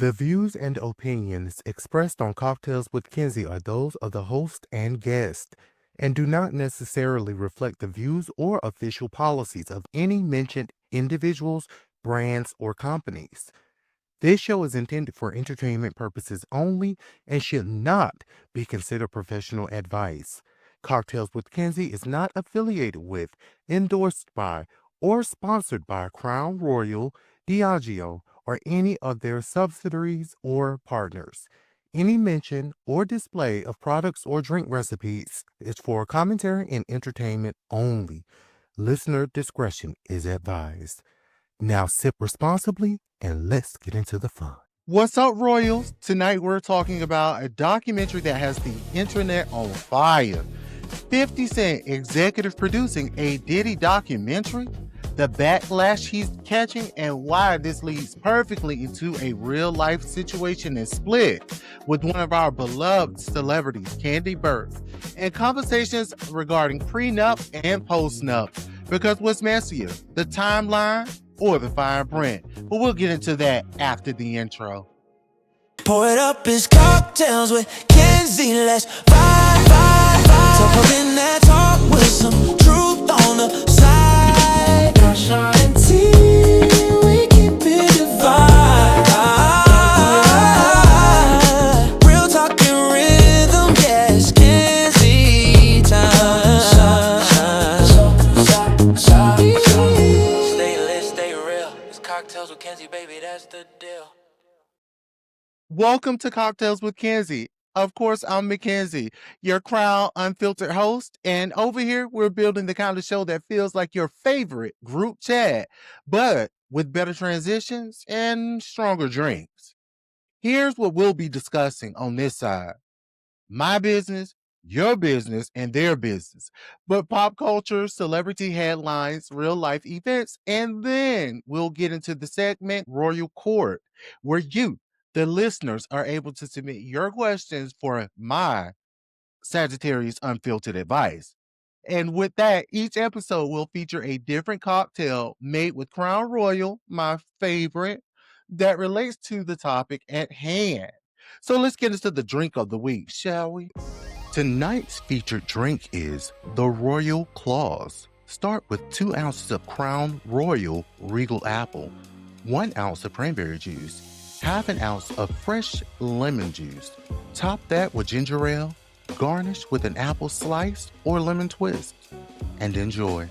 The views and opinions expressed on Cocktails with Kenzie are those of the host and guest and do not necessarily reflect the views or official policies of any mentioned individuals, brands, or companies. This show is intended for entertainment purposes only and should not be considered professional advice. Cocktails with Kenzie is not affiliated with, endorsed by, or sponsored by Crown Royal, Diageo, or any of their subsidiaries or partners. Any mention or display of products or drink recipes is for commentary and entertainment only. Listener discretion is advised. Now sip responsibly and let's get into the fun. What's up, Royals? Tonight we're talking about a documentary that has the internet on fire. 50 Cent executive producing a Diddy documentary, the backlash he's catching, and why this leads perfectly into a real-life situation in Split with one of our beloved celebrities, Kandiburruss, and conversations regarding Prenups and Postnups. Because what's messier, the timeline or the fine print? But we'll get into that after the intro. Pour it up, it's cocktails with Kenzie. Let's vibe, vibe, vibe. Top in that talk with some truth on the side. Sunshine and tea, we keep it divided. Real talk and rhythm, yes, Kenzie time. Stay lit, stay real. It's cocktails with Kenzie, baby, that's the deal. Welcome to Cocktails with Kenzie. Of course, I'm Mackenzie, your Crown Unfiltered host, and over here we're building the kind of show that feels like your favorite group chat, but with better transitions and stronger drinks. Here's what we'll be discussing on this side. My business, your business, and their business, but pop culture, celebrity headlines, real life events, and then we'll get into the segment Royal Court, where you, the listeners, are able to submit your questions for my Sagittarius Unfiltered advice. And with that, each episode will feature a different cocktail made with Crown Royal, my favorite, that relates to the topic at hand. So let's get into the drink of the week, shall we? Tonight's featured drink is the Royal Claws. Start with 2 ounces of Crown Royal Regal Apple, 1 ounce of cranberry juice, half an ounce of fresh lemon juice. Top that with ginger ale, garnish with an apple slice or lemon twist, and enjoy.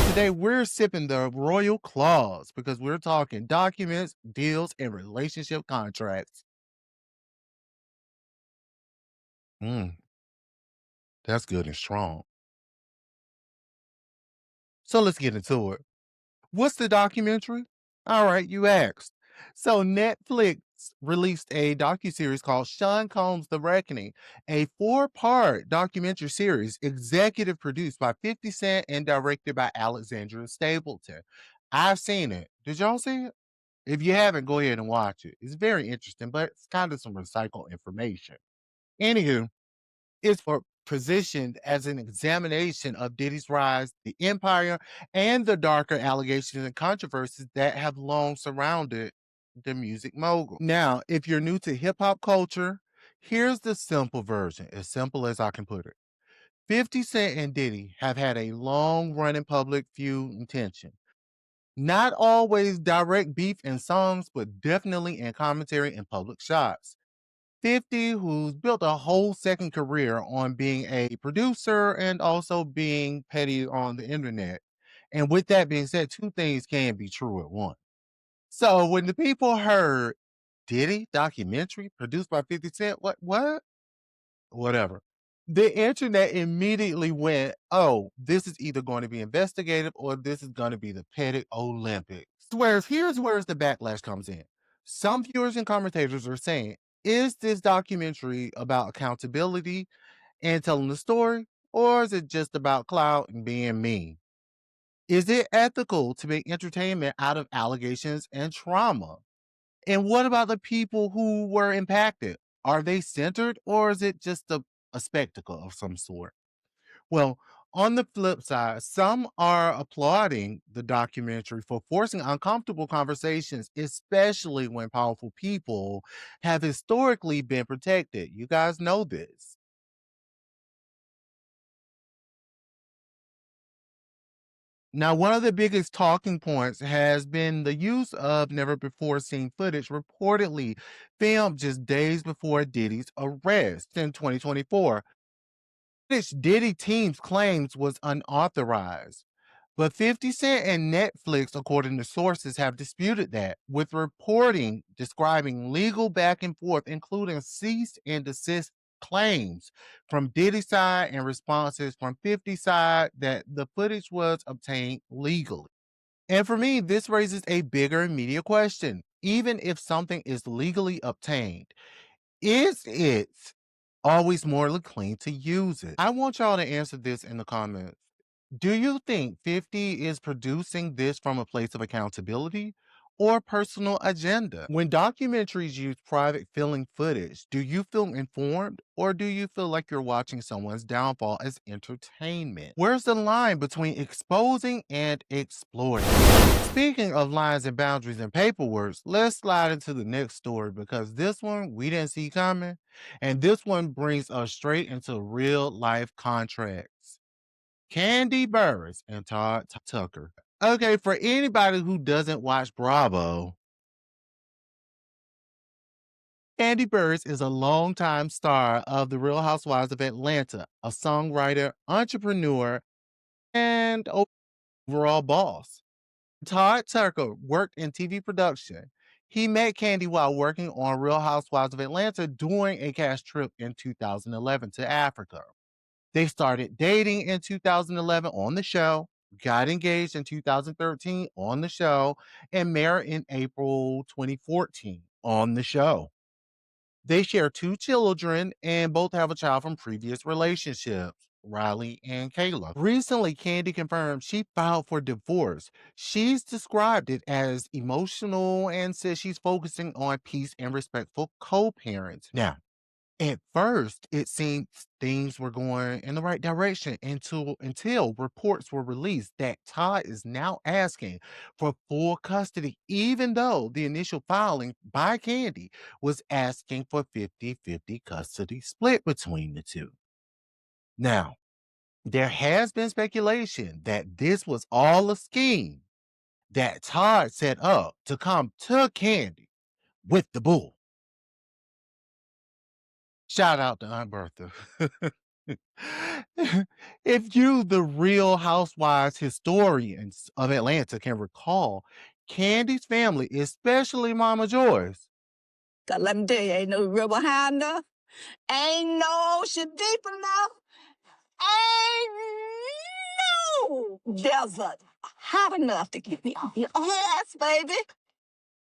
Today we're sipping the Royal Claws because we're talking documents, deals, and relationship contracts. That's good and strong. So let's get into it. What's the documentary? All right, you asked. So Netflix released a docuseries called Sean Combs The Reckoning, a 4-part documentary series executive produced by 50 Cent and directed by Alexandra Stapleton. I've seen it. Did y'all see it? If you haven't, go ahead and watch it. It's very interesting, but it's kind of some recycled information. Anywho, it's positioned as an examination of Diddy's rise, the empire, and the darker allegations and controversies that have long surrounded the music mogul. Now, if you're new to hip hop culture, here's the simple version, as simple as I can put it. 50 Cent and Diddy have had a long running public feud and tension. Not always direct beef in songs, but definitely in commentary and public shots. 50, who's built a whole second career on being a producer and also being petty on the internet. And with that being said, 2 things can be true at once. So when the people heard Diddy documentary produced by 50 Cent, what? Whatever. The internet immediately went, oh, this is either going to be investigative or this is going to be the petty Olympics. Whereas here's where the backlash comes in. Some viewers and commentators are saying, is this documentary about accountability and telling the story, or is it just about clout and being mean? Is it ethical to make entertainment out of allegations and trauma? And what about the people who were impacted? Are they centered, or is it just a spectacle of some sort? Well, On the flip side, some are applauding the documentary for forcing uncomfortable conversations, especially when powerful people have historically been protected. You guys know this. Now, one of the biggest talking points has been the use of never before seen footage reportedly filmed just days before Diddy's arrest in 2024. Which Diddy team's claims was unauthorized. But 50 Cent and Netflix, according to sources, have disputed that, with reporting describing legal back and forth, including cease and desist claims from Diddy's side and responses from 50's side that the footage was obtained legally. And for me, this raises a bigger media question. Even if something is legally obtained, is it always morally clean to use it? I want y'all to answer this in the comments. Do you think 50 is producing this from a place of accountability or personal agenda? When documentaries use private filling footage, do you feel informed or do you feel like you're watching someone's downfall as entertainment? Where's the line between exposing and exploiting? Speaking of lines and boundaries and paperwork, let's slide into the next story because this one we didn't see coming. And this one brings us straight into real life contracts. Kandiburruss and Todd Tucker. Okay, for anybody who doesn't watch Bravo, Kandiburruss is a longtime star of The Real Housewives of Atlanta, a songwriter, entrepreneur, and overall boss. Todd Tucker worked in TV production. He met Kandi while working on Real Housewives of Atlanta during a cash trip in 2011 to Africa. They started dating in 2011 on the show, got engaged in 2013 on the show, and married in April 2014 on the show. They share two children and both have a child from previous relationships, Riley and Kayla. Recently, Kandi confirmed she filed for divorce. She's described it as emotional and says she's focusing on peace and respectful co-parents. Now, at first, it seemed things were going in the right direction until reports were released that Todd is now asking for full custody, even though the initial filing by Kandi was asking for 50-50 custody split between the two. Now, there has been speculation that this was all a scheme that Todd set up to come to Kandi with the bull. Shout out to Aunt Bertha. If you, the Real Housewives historians of Atlanta, can recall, Candy's family, especially Mama Joyce, Let me tell you, ain't no river high enough, ain't no ocean deep enough, ain't no desert hot enough to keep me on your ass, baby.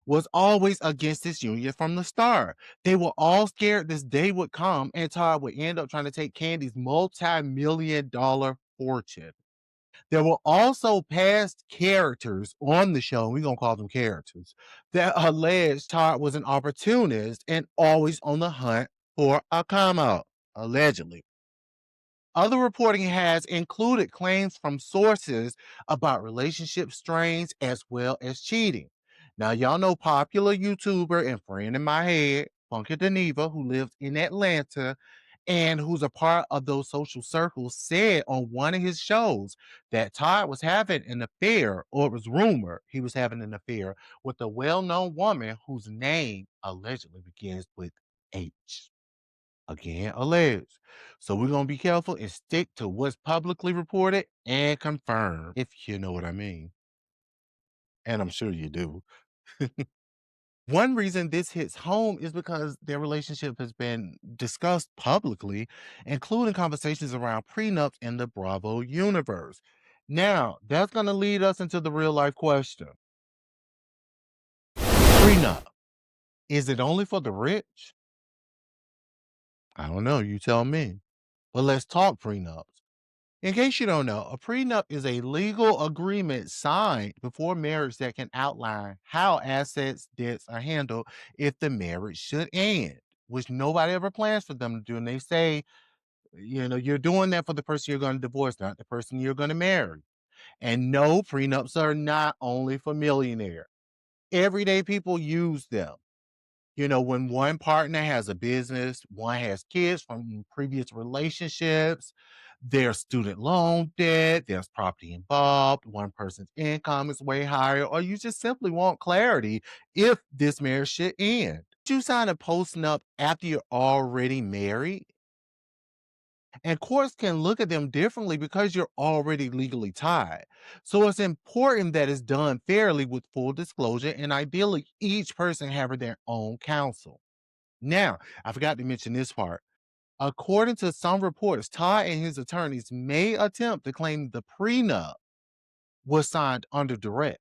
was always against this union from the start. They were all scared this day would come and Todd would end up trying to take Candy's multi-million-dollar fortune. There were also past characters on the show, we're going to call them characters, that alleged Todd was an opportunist and always on the hunt for a come up, allegedly. Other reporting has included claims from sources about relationship strains as well as cheating. Now, y'all know popular YouTuber and friend in my head, Funky Deneva, who lives in Atlanta and who's a part of those social circles, said on one of his shows that Todd was having an affair, or it was rumored he was having an affair with a well known woman whose name allegedly begins with H. Again, alleged. So we're going to be careful and stick to what's publicly reported and confirmed, if you know what I mean. And I'm sure you do. One reason this hits home is because their relationship has been discussed publicly, including conversations around prenups in the Bravo universe. Now, that's going to lead us into the real life question. Prenup. Is it only for the rich? I don't know. You tell me. But let's talk prenups. In case you don't know, a prenup is a legal agreement signed before marriage that can outline how assets, debts are handled if the marriage should end, which nobody ever plans for them to do. And they say You're doing that for the person you're going to divorce, not the person you're going to marry. And no, prenups are not only for millionaires. Everyday people use them. When one partner has a business, one has kids from previous relationships, there's student loan debt, there's property involved, one person's income is way higher, or you just simply want clarity if this marriage should end. You sign a postnup after you're already married, and courts can look at them differently because you're already legally tied. So it's important that it's done fairly with full disclosure, and ideally each person having their own counsel. Now, I forgot to mention this part. According to some reports, Todd and his attorneys may attempt to claim the prenup was signed under duress.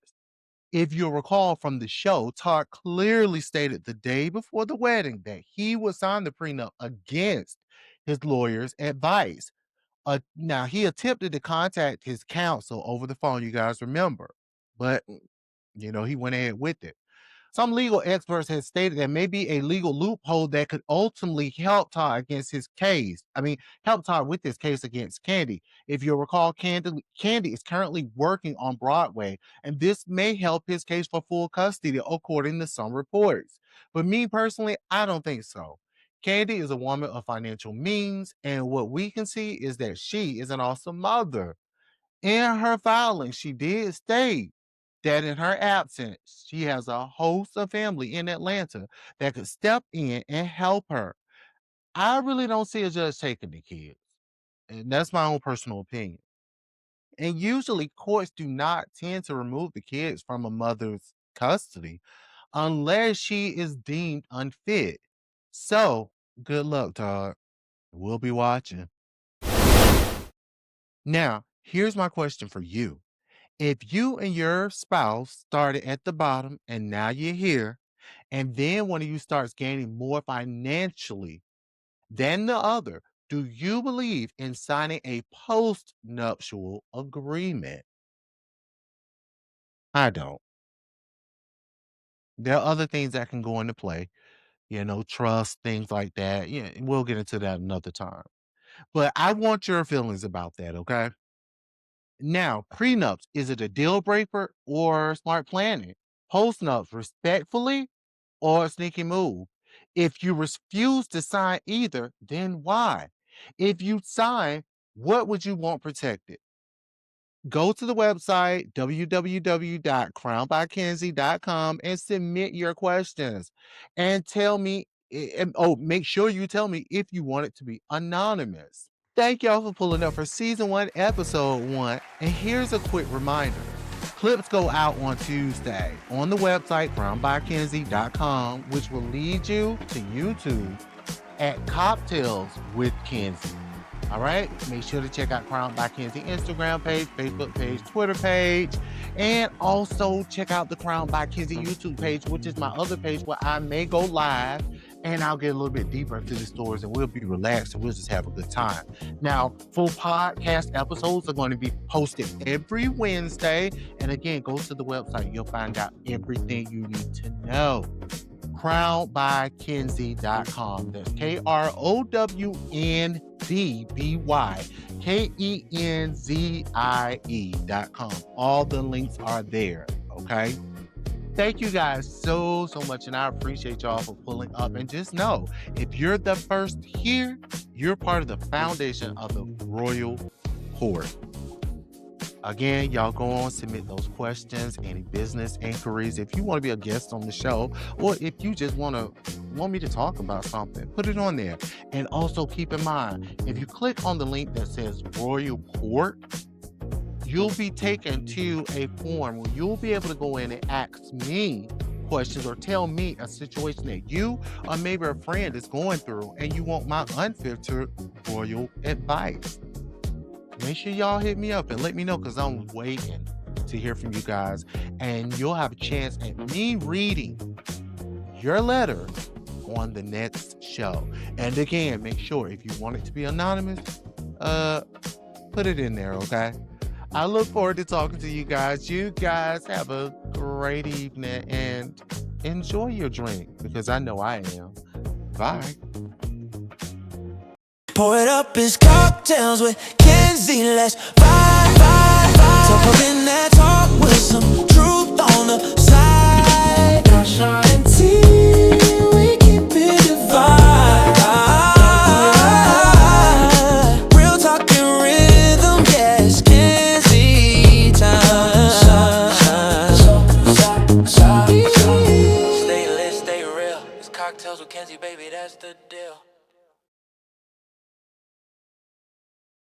If you'll recall from the show, Todd clearly stated the day before the wedding that he would sign the prenup against his lawyer's advice. Now, he attempted to contact his counsel over the phone, you guys remember, but he went ahead with it. Some legal experts have stated there may be a legal loophole that could ultimately help Todd against his case. Help Todd with his case against Kandi. If you'll recall, Kandi is currently working on Broadway, and this may help his case for full custody, according to some reports. But me personally, I don't think so. Kandi is a woman of financial means, and what we can see is that she is an awesome mother. In her filing, she did state that in her absence, she has a host of family in Atlanta that could step in and help her. I really don't see a judge taking the kids. And that's my own personal opinion. And usually, courts do not tend to remove the kids from a mother's custody unless she is deemed unfit. So, good luck, Todd. We'll be watching. Now, here's my question for you. If you and your spouse started at the bottom and now you're here, and then one of you starts gaining more financially than the other, do you believe in signing a post-nuptial agreement? I don't. There are other things that can go into play, trust, things like that. Yeah, we'll get into that another time. But I want your feelings about that, okay? Now, prenups, is it a deal breaker or smart planning? Postnups, respectfully or a sneaky move? If you refuse to sign either, then why? If you sign, what would you want protected? Go to the website www.crownbykenzie.com and submit your questions and tell me. Make sure you tell me if you want it to be anonymous. Thank y'all for pulling up for season 1, episode 1. And here's a quick reminder. Clips go out on Tuesday on the website crownbykenzie.com, which will lead you to YouTube at Kocktails with Kenzie. All right, make sure to check out Crown by Kenzie Instagram page, Facebook page, Twitter page, and also check out the Crown by Kenzie YouTube page, which is my other page where I may go live and I'll get a little bit deeper into the stories and we'll be relaxed and we'll just have a good time. Now, full podcast episodes are going to be posted every Wednesday. And again, go to the website. You'll find out everything you need to know. crownbykenzie.com. That's KROWNDBYKENZIE.com. All the links are there. Okay. Thank you guys so much, and I appreciate y'all for pulling up. And just know, if you're the first here, you're part of the foundation of the Royal Court. Again, y'all go on, submit those questions, any business inquiries. If you want to be a guest on the show, or if you just want me to talk about something, put it on there. And also keep in mind, if you click on the link that says Royal Court, you'll be taken to a form where you'll be able to go in and ask me questions or tell me a situation that you or maybe a friend is going through and you want my unfiltered royal advice. Make sure y'all hit me up and let me know, because I'm waiting to hear from you guys, and you'll have a chance at me reading your letter on the next show. And again, make sure if you want it to be anonymous, put it in there, okay? I look forward to talking to you guys. You guys have a great evening and enjoy your drink, because I know I am. Bye. Pour it up, it's cocktails with Kenzie. Let's vibe, vibe, vibe. Top up in that talk with some truth on the side. Dasha and T, we keep it divine. Real talk and rhythm, yes, Kenzie time. Stay lit, stay real. It's cocktails with Kenzie, baby, that's the deal.